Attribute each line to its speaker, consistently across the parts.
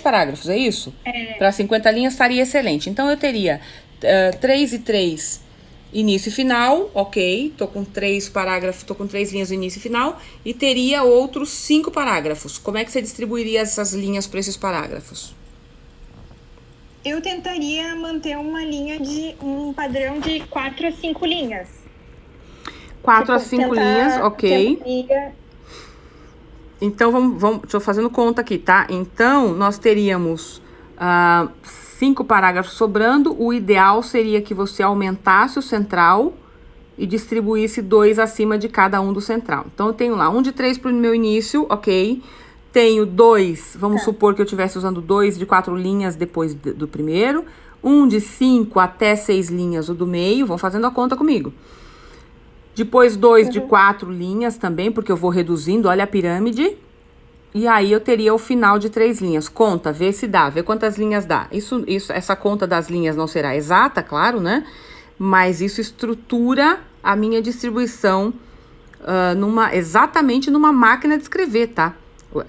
Speaker 1: parágrafos, é isso? Para 50 linhas estaria excelente. Então, eu teria 3 e 3, início e final, ok. Tô com 3 parágrafos, tô com 3 linhas no início e final. E teria outros 5 parágrafos. Como é que você distribuiria essas linhas para esses parágrafos?
Speaker 2: Eu tentaria manter um padrão de 4 a 5 linhas.
Speaker 1: 4 a 5 linhas, ok.
Speaker 2: Tentaria...
Speaker 1: Então, tô fazendo conta aqui, tá? Então, nós teríamos 5 parágrafos sobrando. O ideal seria que você aumentasse o central e distribuísse 2 acima de cada um do central. Então, eu tenho lá 1 de 3 pro meu início, ok. Tenho 2, vamos supor que eu estivesse usando 2 de 4 linhas depois do primeiro. 1 de 5 até 6 linhas, o do meio. Vão fazendo a conta comigo. Depois 2 de 4 linhas também, porque eu vou reduzindo, olha a pirâmide. E aí eu teria o final de 3 linhas. Conta, vê se dá, vê quantas linhas dá. Essa conta das linhas não será exata, claro, né? Mas isso estrutura a minha distribuição exatamente numa máquina de escrever, tá?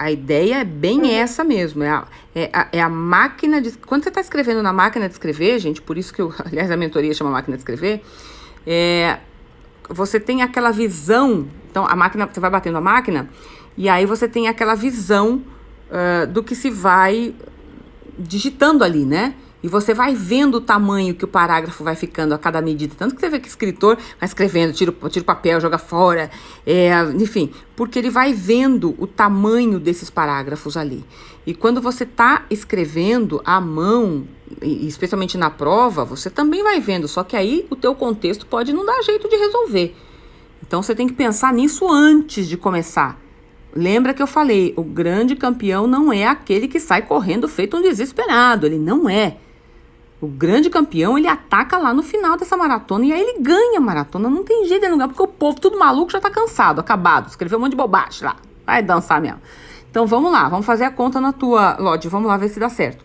Speaker 1: A ideia é bem essa mesmo, é a máquina de... Quando você está escrevendo na máquina de escrever, gente, por isso que aliás, a mentoria chama máquina de escrever, você tem aquela visão, então a máquina, você vai batendo a máquina, e aí você tem aquela visão do que se vai digitando ali, né? E você vai vendo o tamanho que o parágrafo vai ficando a cada medida. Tanto que você vê que o escritor vai escrevendo, tira o papel, joga fora, enfim, porque ele vai vendo o tamanho desses parágrafos ali. E quando você está escrevendo à mão, e especialmente na prova, você também vai vendo, só que aí o teu contexto pode não dar jeito de resolver. Então você tem que pensar nisso antes de começar. Lembra que eu falei, o grande campeão não é aquele que sai correndo feito um desesperado, ele não é. O grande campeão, ele ataca lá no final dessa maratona e aí ele ganha a maratona. Não tem jeito de não ganhar, porque o povo tudo maluco já tá cansado, acabado. Escreveu um monte de bobagem lá. Vai dançar mesmo. Então vamos lá, vamos fazer a conta na tua, Lodi. Vamos lá ver se dá certo.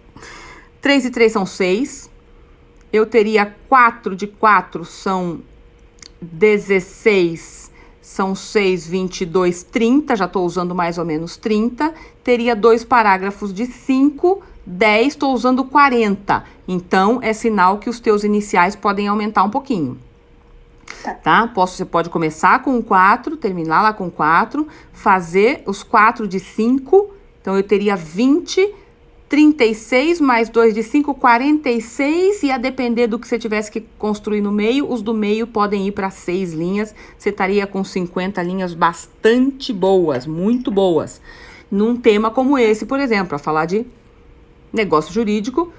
Speaker 1: 3 e 3 são 6. Eu teria 4 de 4 são 16. São 6, 22, 30. Já tô usando mais ou menos 30. Teria 2 parágrafos de 5. 10, estou usando 40. Então, é sinal que os teus iniciais podem aumentar um pouquinho. Tá? Você pode começar com 4, terminar lá com 4, fazer os 4 de 5. Então, eu teria 20, 36, mais 2 de 5, 46. E a depender do que você tivesse que construir no meio, os do meio podem ir para 6 linhas. Você estaria com 50 linhas bastante boas, muito boas. Num tema como esse, por exemplo, para falar de negócio jurídico,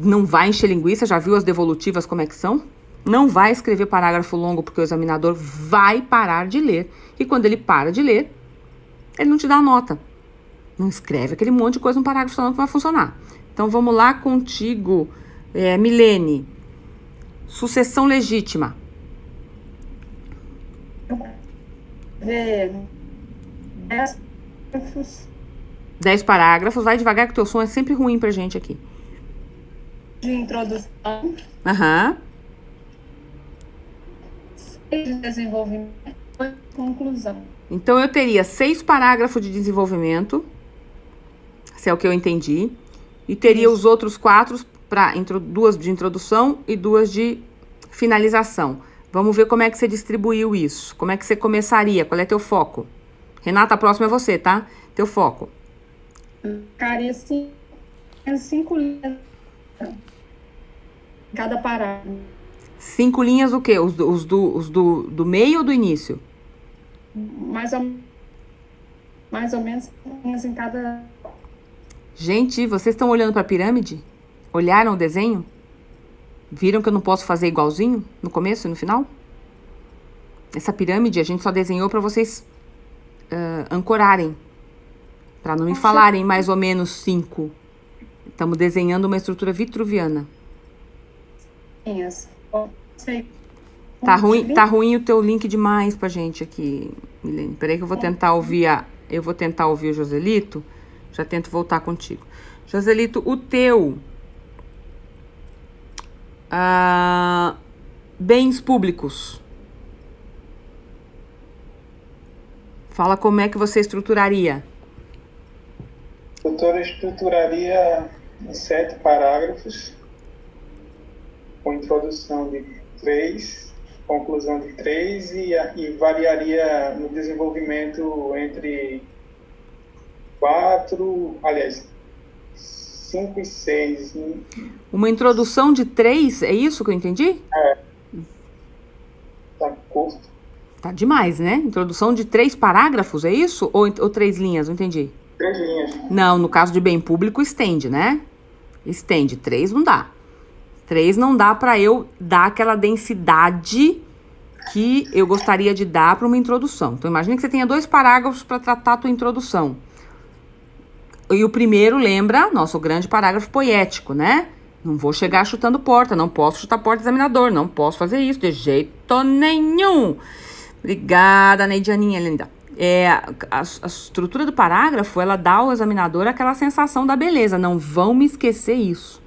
Speaker 1: não vai encher linguiça, já viu as devolutivas como é que são? Não vai escrever parágrafo longo porque o examinador vai parar de ler. E quando ele para de ler, ele não te dá a nota. Não escreve aquele monte de coisa no parágrafo, senão não vai funcionar. Então vamos lá contigo, Milene. Sucessão legítima. 10 parágrafos, vai devagar que o teu som é sempre ruim pra gente aqui.
Speaker 2: De introdução.
Speaker 1: Aham.
Speaker 2: De desenvolvimento e conclusão.
Speaker 1: Então, eu teria 6 parágrafos de desenvolvimento, se é o que eu entendi, e teria os outros 4, 2 de introdução e 2 de finalização. Vamos ver como é que você distribuiu isso, como é que você começaria, qual é teu foco? Renata, a próxima é você, tá? Teu foco.
Speaker 2: Ficaria 5 linhas cada parágrafo.
Speaker 1: 5 linhas o quê? Os do meio ou do início?
Speaker 2: Mais ou menos 5 linhas em cada...
Speaker 1: Gente, vocês estão olhando para a pirâmide? Olharam o desenho? Viram que eu não posso fazer igualzinho no começo e no final? Essa pirâmide a gente só desenhou para vocês ancorarem. Para não me falarem mais ou menos 5. Estamos desenhando uma estrutura vitruviana. Tá ruim o teu link demais pra gente aqui, Milene. Peraí que eu vou tentar ouvir o Joselito. Já tento voltar contigo. Joselito, o teu bens públicos. Fala como é que você estruturaria.
Speaker 3: Doutora, estruturaria em 7 parágrafos, com introdução de 3, conclusão de 3 e variaria no desenvolvimento entre 5 e 6.
Speaker 1: Uma introdução de 3, é isso que eu entendi?
Speaker 3: Tá curto.
Speaker 1: Tá demais, né? Introdução de 3 parágrafos, é isso? Ou 3 linhas? Não entendi.
Speaker 3: 3 linhas.
Speaker 1: Não, no caso de bem público, estende, né? Estende. 3 não dá. 3 não dá para eu dar aquela densidade que eu gostaria de dar para uma introdução. Então, imagine que você tenha 2 parágrafos para tratar a tua introdução. E o primeiro, lembra, nosso grande parágrafo poético, né? Não vou chegar chutando porta, não posso chutar porta do examinador, não posso fazer isso de jeito nenhum. Obrigada, Neidianinha linda. A estrutura do parágrafo, ela dá ao examinador aquela sensação da beleza. Não vão me esquecer isso.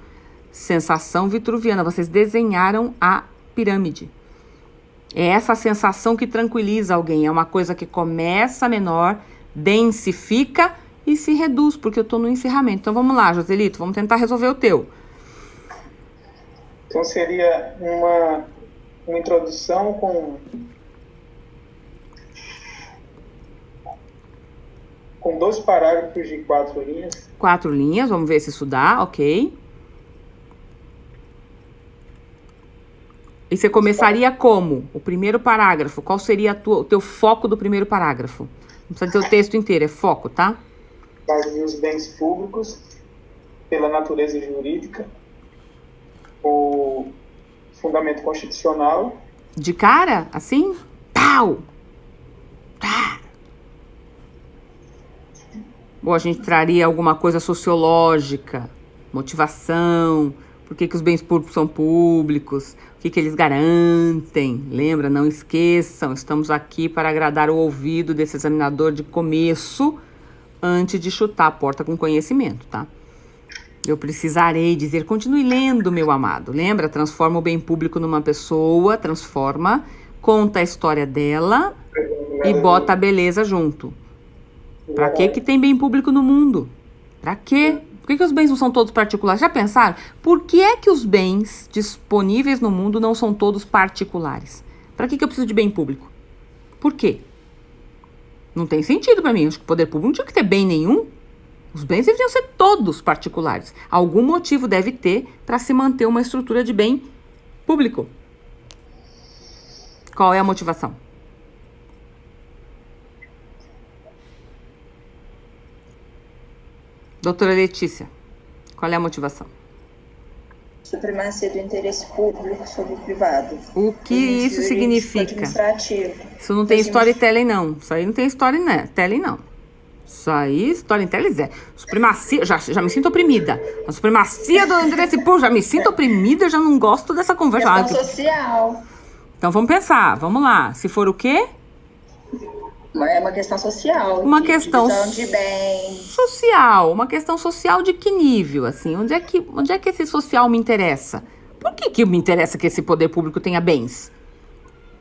Speaker 1: Sensação vitruviana. Vocês desenharam a pirâmide. É essa sensação que tranquiliza alguém. É uma coisa que começa menor, densifica e se reduz, porque eu estou no encerramento. Então vamos lá, Joselito, vamos tentar resolver o teu.
Speaker 3: Então seria uma introdução com 2 parágrafos de 4 linhas.
Speaker 1: 4 linhas, vamos ver se isso dá, ok. E você começaria como? O primeiro parágrafo, qual seria o teu foco do primeiro parágrafo? Não precisa dizer o texto inteiro, é foco, tá?
Speaker 3: Base os bens públicos pela natureza jurídica, o fundamento constitucional.
Speaker 1: De cara, assim? Pau! Tá! Ou a gente traria alguma coisa sociológica, motivação, por que os bens públicos são públicos, o que eles garantem. Lembra, não esqueçam, estamos aqui para agradar o ouvido desse examinador de começo, antes de chutar a porta com conhecimento, tá? Eu precisarei dizer, continue lendo, meu amado. Lembra, transforma o bem público numa pessoa, transforma, conta a história dela e bota a beleza junto. Pra que tem bem público no mundo? Pra quê? Por que os bens não são todos particulares? Já pensaram? Por que é que os bens disponíveis no mundo não são todos particulares? Pra que eu preciso de bem público? Por quê? Não tem sentido pra mim. Acho que o poder público não tinha que ter bem nenhum. Os bens deveriam ser todos particulares. Algum motivo deve ter para se manter uma estrutura de bem público. Qual é a motivação? Doutora Letícia, qual é a motivação?
Speaker 4: Supremacia do interesse público sobre o privado.
Speaker 1: O que isso significa? Isso não tem storytelling, não. Isso aí não tem storytelling, não. Isso aí, storytelling é. Supremacia, já me sinto oprimida. A supremacia do interesse público, já me sinto oprimida, já não gosto dessa conversa.
Speaker 4: Questão social.
Speaker 1: Então vamos pensar, vamos lá. Se for o quê?
Speaker 4: É uma questão social.
Speaker 1: Uma questão
Speaker 4: de bens.
Speaker 1: Social. Uma questão social de que nível, assim? Onde é que esse social me interessa? Por que me interessa que esse poder público tenha bens?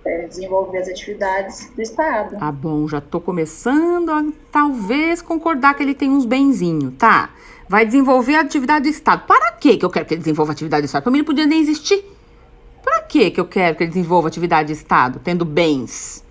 Speaker 4: Para desenvolver as atividades do Estado.
Speaker 1: Ah, bom, já tô começando a talvez concordar que ele tem uns benzinhos, tá? Vai desenvolver a atividade do Estado. Para que eu quero que ele desenvolva a atividade do Estado? Para mim não podia nem existir. Para que eu quero que ele desenvolva a atividade do Estado, tendo bens?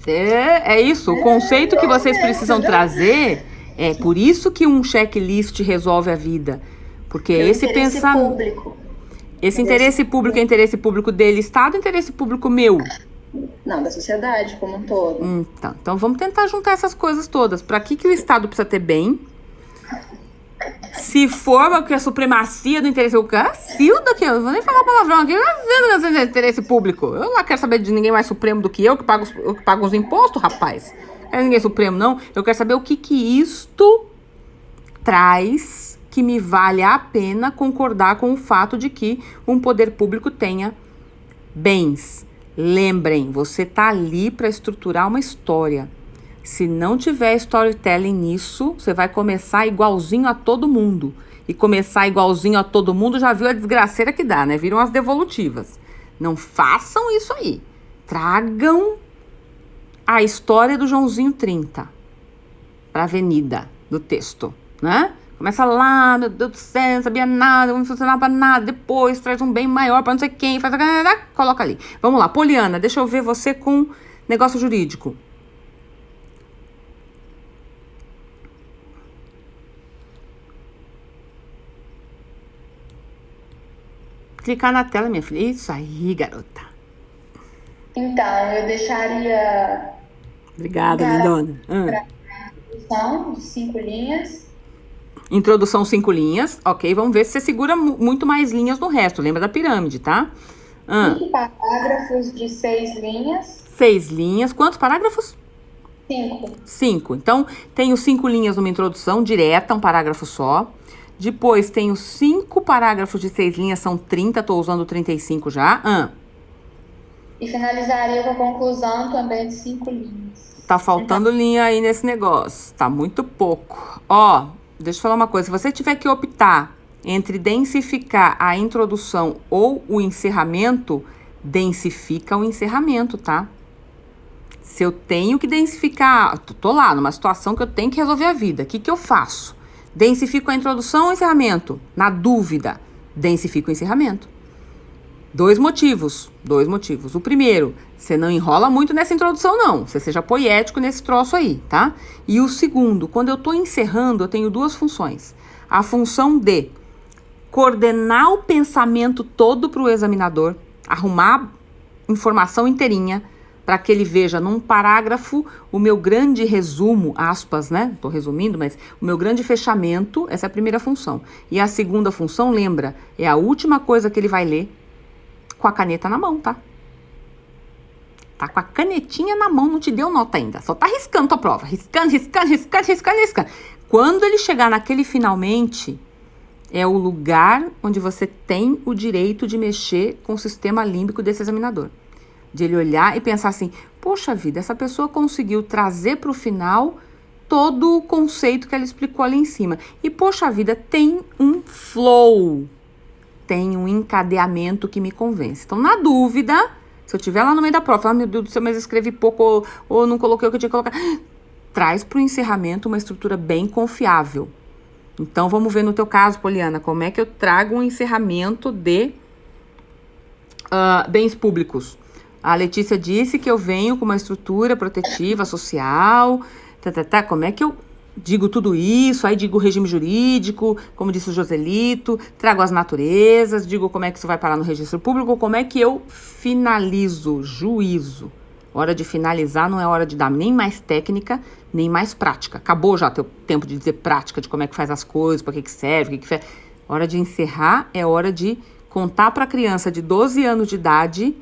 Speaker 1: É isso, o conceito que vocês precisam trazer é por isso que um checklist resolve a vida. Porque esse pensamento. Esse interesse público é interesse público dele, Estado, ou interesse público meu?
Speaker 4: Não, da sociedade como um todo.
Speaker 1: Então vamos tentar juntar essas coisas todas. Para que o Estado precisa ter bem? Se for que a supremacia do interesse público, eu vou nem falar palavrão aqui, eu interesse público. Eu não quero saber de ninguém mais supremo do que eu que pago os impostos, rapaz. Não quero ninguém supremo, não. Eu quero saber o que isto traz que me vale a pena concordar com o fato de que um poder público tenha bens. Lembrem, você tá ali para estruturar uma história. Se não tiver storytelling nisso, você vai começar igualzinho a todo mundo. e começar igualzinho a todo mundo, já viu a desgraceira que dá, né? Viram as devolutivas. Não façam isso aí. Tragam a história do Joãozinho 30 para a avenida do texto, né? Começa lá, meu Deus do céu, não sabia nada, não funcionava pra nada. Depois traz um bem maior para não sei quem, faz coloca ali. Vamos lá, Poliana, deixa eu ver você com negócio jurídico. Clicar na tela, minha filha. Isso aí, garota.
Speaker 4: Então, eu deixaria
Speaker 1: Obrigada, lindona.
Speaker 4: introdução de 5 linhas.
Speaker 1: Introdução 5 linhas. Ok, vamos ver se você segura muito mais linhas no resto. Lembra da pirâmide, tá?
Speaker 4: 5 parágrafos de 6 linhas.
Speaker 1: 6 linhas. Quantos parágrafos?
Speaker 4: 5.
Speaker 1: 5. Então, tenho 5 linhas numa introdução direta, um parágrafo só. Depois, tenho 5 parágrafos de 6 linhas, são 30, tô usando 35 já.
Speaker 4: E finalizaria com a conclusão também de 5 linhas.
Speaker 1: Tá faltando linha aí nesse negócio. Tá muito pouco. Ó, deixa eu falar uma coisa. Se você tiver que optar entre densificar a introdução ou o encerramento, densifica o encerramento, tá? Se eu tenho que densificar, tô lá numa situação que eu tenho que resolver a vida, o que eu faço? Densifico a introdução ou o encerramento? Na dúvida, densifico o encerramento. Dois motivos. O primeiro, você não enrola muito nessa introdução, não. Você seja poético nesse troço aí, tá? E o segundo, quando eu tô encerrando, eu tenho 2 funções. A função de coordenar o pensamento todo para o examinador, arrumar informação inteirinha, para que ele veja num parágrafo o meu grande resumo, aspas, né? Tô resumindo, mas o meu grande fechamento, essa é a primeira função. E a segunda função, lembra, é a última coisa que ele vai ler com a caneta na mão, tá? Tá com a canetinha na mão, não te deu nota ainda. Só tá riscando tua prova. Riscando. Quando ele chegar naquele finalmente, é o lugar onde você tem o direito de mexer com o sistema límbico desse examinador. De ele olhar e pensar assim, poxa vida, essa pessoa conseguiu trazer para o final todo o conceito que ela explicou ali em cima. E, poxa vida, tem um flow, tem um encadeamento que me convence. Então, na dúvida, se eu estiver lá no meio da prova, meu Deus do céu, mas eu escrevi pouco ou não coloquei o que eu tinha que colocar, traz para o encerramento uma estrutura bem confiável. Então, vamos ver no teu caso, Poliana, como é que eu trago um encerramento de bens públicos. A Letícia disse que eu venho com uma estrutura protetiva social, como é que eu digo tudo isso, aí digo o regime jurídico, como disse o Joselito, trago as naturezas, digo como é que isso vai parar no registro público, como é que eu finalizo, juízo. Hora de finalizar não é hora de dar nem mais técnica, nem mais prática. Acabou já teu tempo de dizer prática, de como é que faz as coisas, para que serve, Hora de encerrar é hora de contar para a criança de 12 anos de idade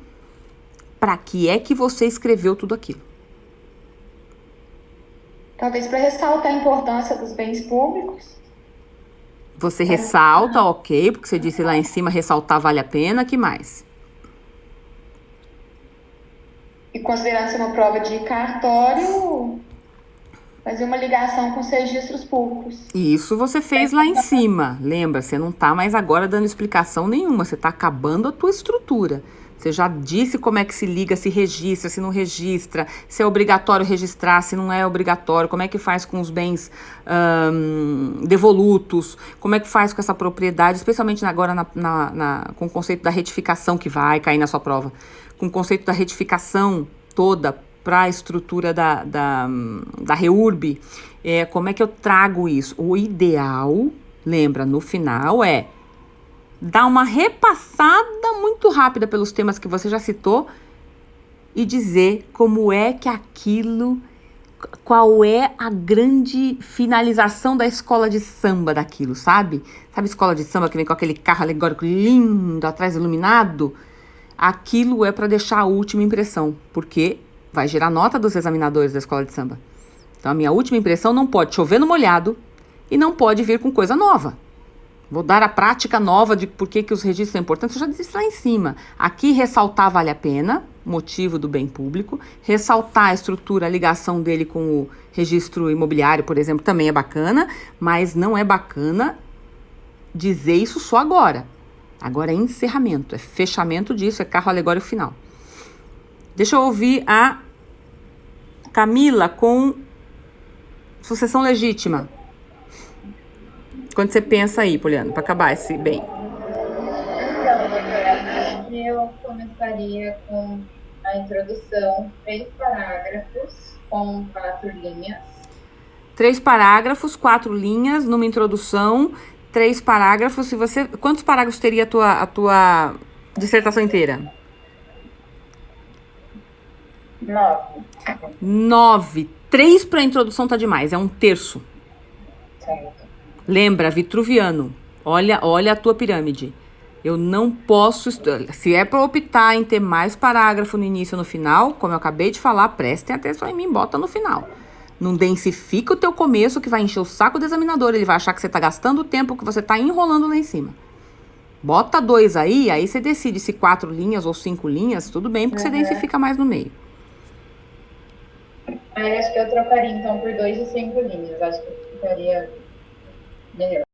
Speaker 1: para que é que você escreveu tudo aquilo.
Speaker 4: Talvez para ressaltar a importância dos bens públicos.
Speaker 1: Você ressalta, ok, porque você disse lá em cima, ressaltar vale a pena, que mais?
Speaker 4: E considerando ser uma prova de cartório, fazer uma ligação com os registros públicos.
Speaker 1: Isso você fez lá em cima. Lembra, você não tá mais agora dando explicação nenhuma, você tá acabando a tua estrutura. Você já disse como é que se liga, se registra, se não registra, se é obrigatório registrar, se não é obrigatório, como é que faz com os bens devolutos, como é que faz com essa propriedade, especialmente agora com o conceito da retificação que vai cair na sua prova, com o conceito da retificação toda para a estrutura da REURB, como é que eu trago isso? O ideal, lembra, no final dar uma repassada muito rápida pelos temas que você já citou e dizer como é que aquilo, qual é a grande finalização da escola de samba daquilo, sabe? Sabe escola de samba que vem com aquele carro alegórico lindo, atrás iluminado? Aquilo é para deixar a última impressão, porque vai gerar nota dos examinadores da escola de samba. Então a minha última impressão não pode chover no molhado e não pode vir com coisa nova. Vou dar a prática nova de por que os registros são importantes. Eu já disse lá em cima. Aqui ressaltar vale a pena, motivo do bem público. Ressaltar a estrutura, a ligação dele com o registro imobiliário, por exemplo, também é bacana. Mas não é bacana dizer isso só agora. Agora é encerramento, é fechamento disso, é carro alegórico final. Deixa eu ouvir a Camila com sucessão legítima. Quando você pensa aí, Poliana, para acabar esse bem.
Speaker 5: Então, acho que eu começaria com a introdução, 3 parágrafos com 4 linhas.
Speaker 1: 3 parágrafos, 4 linhas, numa introdução, 3 parágrafos. Se você, quantos parágrafos teria a tua dissertação inteira?
Speaker 5: 9.
Speaker 1: 9. 3 para introdução tá demais, é 1/3.
Speaker 5: Certo.
Speaker 1: Lembra, vitruviano. Olha a tua pirâmide. Eu não posso... Se é para optar em ter mais parágrafo no início e no final, como eu acabei de falar, prestem atenção em mim, bota no final. Não densifica o teu começo, que vai encher o saco do examinador. Ele vai achar que você tá gastando o tempo, que você tá enrolando lá em cima. Bota 2 aí você decide se 4 linhas ou 5 linhas, tudo bem, porque você densifica mais no meio.
Speaker 5: Aí acho que eu trocaria então por 2 e 5 linhas. Acho que ficaria melhor.